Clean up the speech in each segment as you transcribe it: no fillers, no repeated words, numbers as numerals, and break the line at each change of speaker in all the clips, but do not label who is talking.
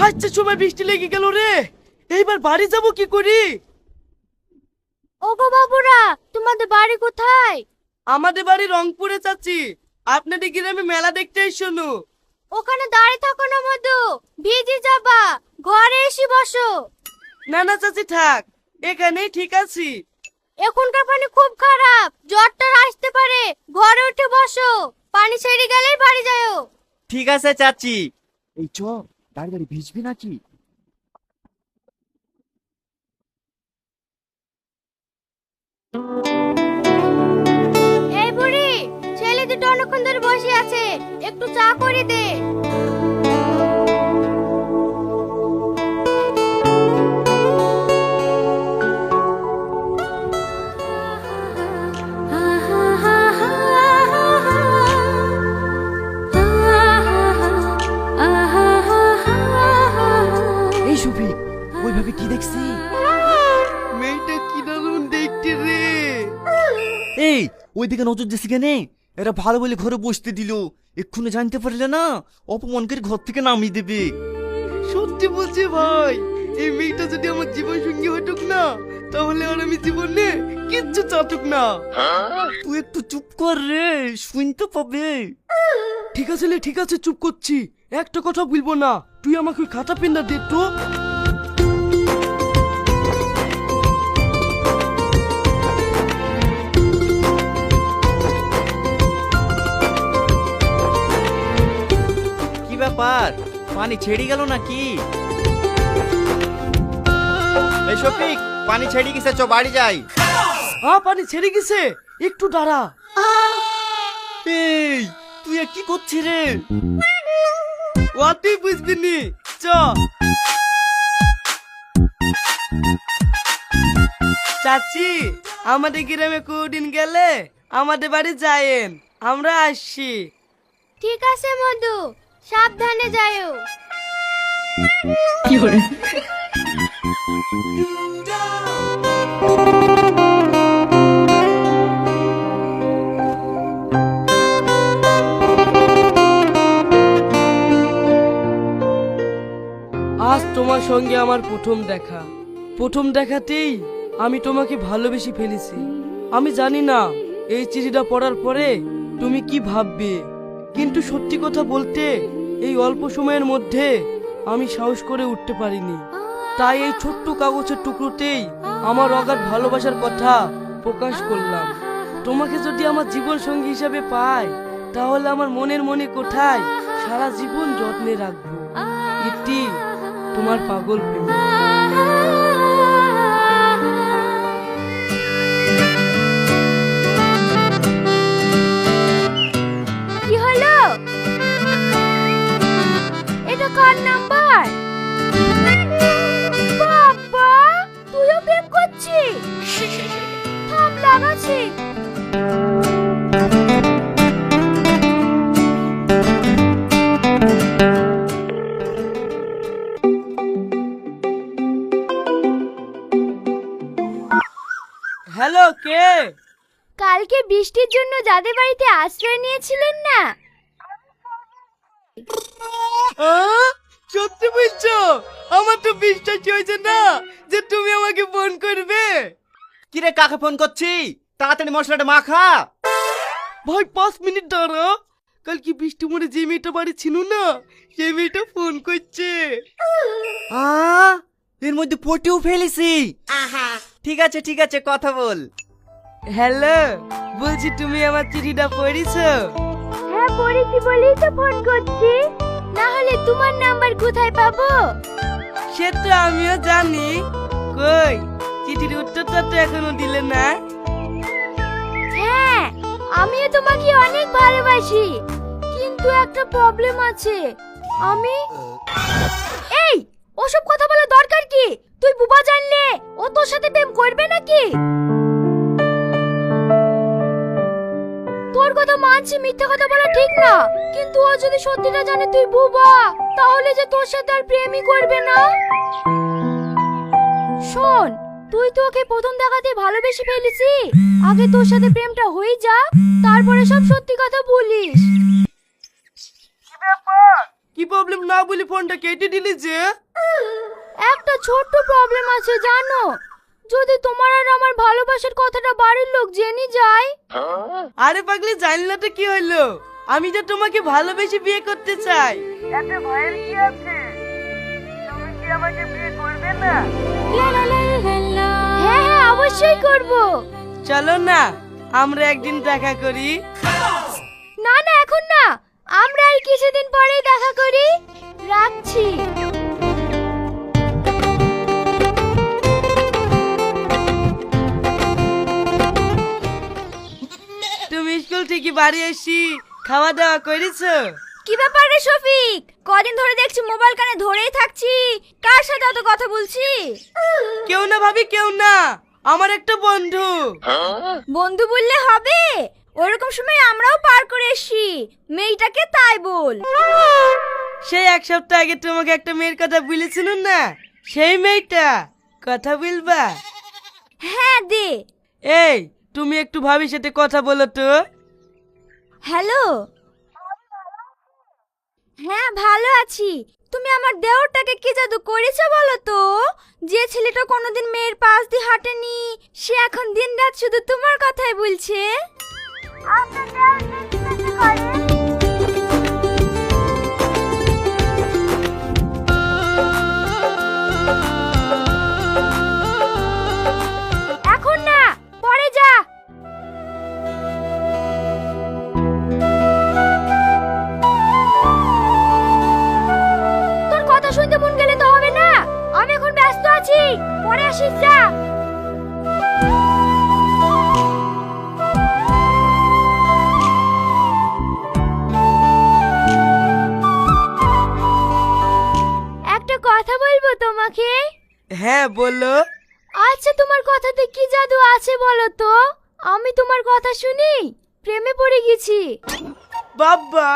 আচ্ছা সময় বৃষ্টি লেগে গেল রে, এইবার বাড়ি যাব কি করি?
ওগো বাবুরা, তোমাদের বাড়ি কোথায়?
আমাদের বাড়ি রংপুরে চাচি। আপনাদের গ্রামে মেলা দেখতে এসেছো?
ওখানে দাঁড়িয়ে থাকো না মধু, ভিজে যাবা, ঘরে এসে বসো।
না না চাচি থাক, এখানেই ঠিক আছি।
এখনকার পানি খুব খারাপ, জ্বরটা আসতে পারে, ঘরে উঠে বসো, পানি ছেড়ে গেলেই বাড়ি যাও।
ঠিক আছে চাচি। এই চ, দাঁড়িয়ে দাঁড়িয়ে ভিজবি নাকি?
এই বুড়ি, ছেলে দুটো অনেকক্ষণ ধরে বসে আছে, একটু চা করে দে।
এই শফিক, ওইভাবে কি দেখছি?
মেয়েটা কি দারুণ দেখতে রে।
এই ওইদিকে নজর দিছি কেন? এরা ভালো বলে ঘরে বসতে দিল, এক্ষুনি জানতে পারলে না অপমান করে ঘর থেকে নামিয়ে দেবে।
সত্যি বলছি ভাই, এই মেয়েটা যদি আমার জীবন সঙ্গী হতুক না, তাহলে আর আমি জীবনে কিচ্ছু চাতুক না।
তুই একটু চুপ কর রে, শুনতে পাবে।
ঠিক আছে লে, ঠিক আছে, চুপ করছি, একটা কথা বলবো না। তুই আমাকে ওই খাতা পেনটা দে তো।
কি ব্যাপার, পানি ছেড়ে গেল নাকি? এই শফিক, পানি ছেড়ে গেছে, চ বাড়ি যাই।
পানি ছেড়ে গেছে, একটু দাঁড়া।
এই তুই কি করছিস রে?
তুই বুঝবি নি, চ। চাচি, আমাদের গ্রামে কোদিন গেলে আমাদের বাড়ি যায়েন, আমরা আসছি।
ঠিক আছে মধু, সাবধানে যাও।
আজ তোমার সঙ্গে আমার প্রথম দেখা। প্রথম দেখাতেই আমি তোমাকে ভালোবেসে ফেলেছি। আমি জানি না এই চিঠিটা পড়ার পরে তুমি কি ভাববে, কিন্তু সত্যি কথা বলতে এই অল্প সময়ের মধ্যে আমি সাহস করে উঠতে পারিনি। তাই এই ছোট্ট কাগজের টুকরোতেই আমার অগাধ ভালোবাসার কথা প্রকাশ করলাম। তোমাকে যদি আমার জীবন সঙ্গী হিসাবে পাই, তাহলে আমার মনের মনে কোথায় সারা জীবন যত্নে রাখবো। ইতি, তোমার পাগল প্রেম।
কি হলো? এটা কার নাম্বার? বাবা, তুইও প্রেম করছিস? থাম, লাগাচ্ছি।
হ্যালো, কে?
কালকে বৃষ্টির জন্য যাদের বাড়িতে আশ্রয় নিয়েছিলেন না,
সত্যি বলছো? আমার তো বিশ্বাস হয়েছে না যে তুমি আমাকে ফোন করবে।
কিরে, কাকে ফোন করছি? তাড়াতাড়ি মশলাটা মাখা।
ভাই 5 মিনিট দাঁড়া। কালকে বৃষ্টি মরে যে মেয়েটা বাড়ি ছিল না, সেই মেয়েটা ফোন করছে।
এর মধ্যে পটিও ফেলেছি। ঠিক আছে ঠিক আছে, কথা বল।
হ্যালো, বলছি তুমি আমার চিঠিটা পড়েছো?
হ্যাঁ পড়েছি বলেই তো ফোন করছি, না হলে তোমার নাম্বার কোথায় পাবো?
সে তো আমিও জানি। কই, চিঠির উত্তরটা তো এখনো দিলে না।
হ্যাঁ, আমিও তোমাকে অনেক ভালোবাসি, কিন্তু একটা প্রবলেম আছে। আমি এই ওসব কথা বলার দরকার কি? তুই বুবা জানলে ও তোর সাথে প্রেম করবে নাকি? তোর কথা মানছি, মিথ্যা কথা বলা ঠিক না, কিন্তু ও যদি সত্যিটা জানে তুই বুবা, তাহলে যে তোর সাথে আর প্রেমই করবে না। শোন, তুই তো ওকে প্রথম দেখাতে ভালোবেসে ফেলেছি, আগে তোর সাথে প্রেমটা হয়ে যা, তারপরে সব সত্যি কথা বলিস।
কি ব্যাপার, কি প্রবলেম না বলি ফোনটা কেটে দিলি যে?
একটা ছোট্ট প্রবলেম আছে জানো, যদি তোমার আর আমার ভালোবাসার কথাটা বাড়ির লোক জেনে যায়।
আরে পাগলি, জানলে তো কি হইলো? আমি যে তোমাকে ভালোবেসে বিয়ে করতে চাই। এতে ভয়ের কি আছে? তুমি কি আমাকে বিয়ে করবে না?
হ্যাঁ হ্যাঁ, অবশ্যই করব।
চলো না, আমরা একদিন দেখা করি।
না না, এখন না, আমরা আর কিছুদিন পরেই দেখা করি। রাখছি।
তুমি স্কুল থেকে বাড়ি এসি খাওয়া দাওয়া করেছো?
কি ব্যাপার রে শফিক, কদিন ধরে দেখছি মোবাইল কানে ধরেই থাকছি, কার সাথে অত কথা বলছি?
কেউ না ভাবি, কেউ না, আমার একটা বন্ধু।
বন্ধু বললে হবে? ওরকম সময় আমরাও পার করে এসছি, মেয়েটাকে তাই বল।
সেই এক সপ্তাহ আগে তোমাকে একটা মেয়ের কথা বলেছিল না, সেই মেয়েটা কথা বলবা?
হ্যাঁ দে।
এই, তুমি একটু ভাবির সাথে কথা বলো তো।
হ্যালো। হ্যাঁ ভালো আছি। তুমি আমার দেওরটাকে কি জাদু করেছো বলো তো? যে ছেলেটা কোনোদিন মেয়ের পাশ দিয়ে হাঁটেনি, সে এখন দিনরাত শুধু তোমার কথাই বলছে। এখন না, পরে যা। তোর কথা শুনতে মন গেলে তো হবে না, আমি এখন ব্যস্ত আছি, পরে আসিস যা। একটা কথা বলবো তোমাকে।
হ্যাঁ বলো।
আচ্ছা, তোমার কথাতে কি জাদু আছে বলো তো? আমি তোমার কথা শুনি প্রেমে পড়ে গেছি।
বাবা,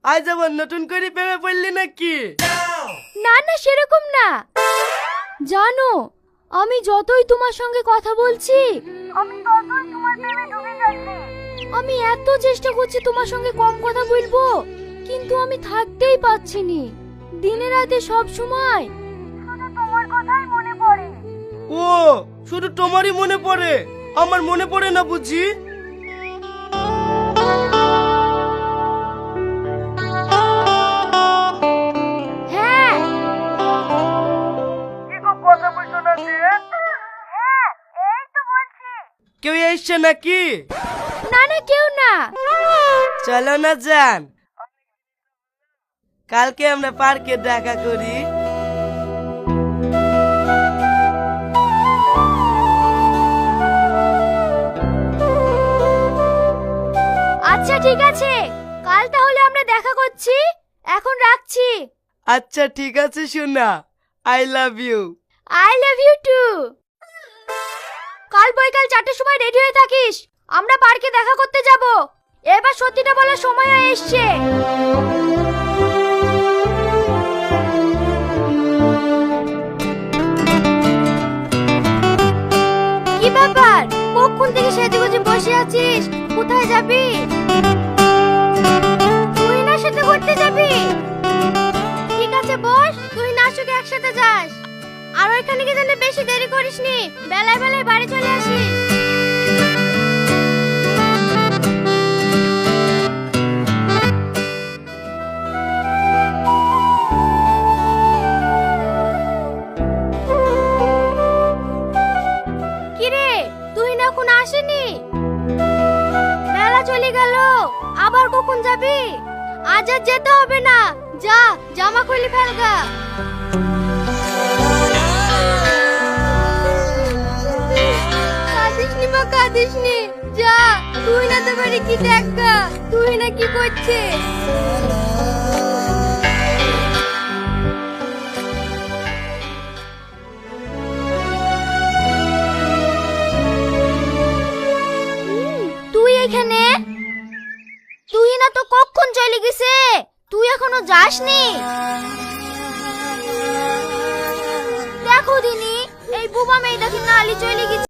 আজ আবার নতুন করে প্রেমে পড়লি নাকি?
না না, সেরকম না। জানো, আমি যতই তোমার সঙ্গে কথা বলছি, আমি ততই তোমার প্রেমে ডুবে যাচ্ছি। আমি এত চেষ্টা করছি তোমার সঙ্গে কম কথা বলবো, কিন্তু আমি থাকতেই পারছি না। দিনে রাতে সব সময় শুধু তোমার কথাই মনে পড়ে।
ও, শুধু তোমারই মনে পড়ে, আমার মনে পড়ে না বুঝি?
হ্যাঁ।
কি গো, কথা বলছো না যে?
হ্যাঁ, এই তো বলছি।
কেউ এসছে নাকি?
না না, কেউ না।
চলো না যান, কালকে আমরা পার্কে দেখা করি।
আচ্ছা ঠিক আছে, কাল তাহলে আমরা দেখা করছি, এখন রাখছি।
আচ্ছা ঠিক আছে সোনা, I love you.
I love you too. কাল বৈকাল 4টের সময় রেডি হয়ে থাকিস, আমরা পার্কে দেখা করতে যাব। এবার সত্যিটা বলার সময় হয়ে এসছে। কি ব্যাপার, কখন থেকে সেজেগুজে বসে আছিস? কোথায় যাবি? তুই না সাথে ঘুরতে যাবি? ঠিক আছে বস, তুই না শুধু একসাথে যাস। আর ওইখানে গিয়ে যেন বেশি দেরি করিসনি, বেলায় বেলায় বাড়ি চলে আসিস। কিরে, তুই না এখন আসেনি? বেলা চলে গেল, আবার কখন যাবি? আজ আর যেতে হবে না, যা জামা খুলে ফেলগা। কাঁদিসনি মা, কাঁদিসনি, যা। তুই না তো বাড়ি কি দেখা, তুই না কি করছে? তুই এখানে? তুই না তো কখন চলে গেছে, তুই এখনো যাসনি? দেখো দিনি, এই বুবা মেয়েটাকে নালি চলে গেছে।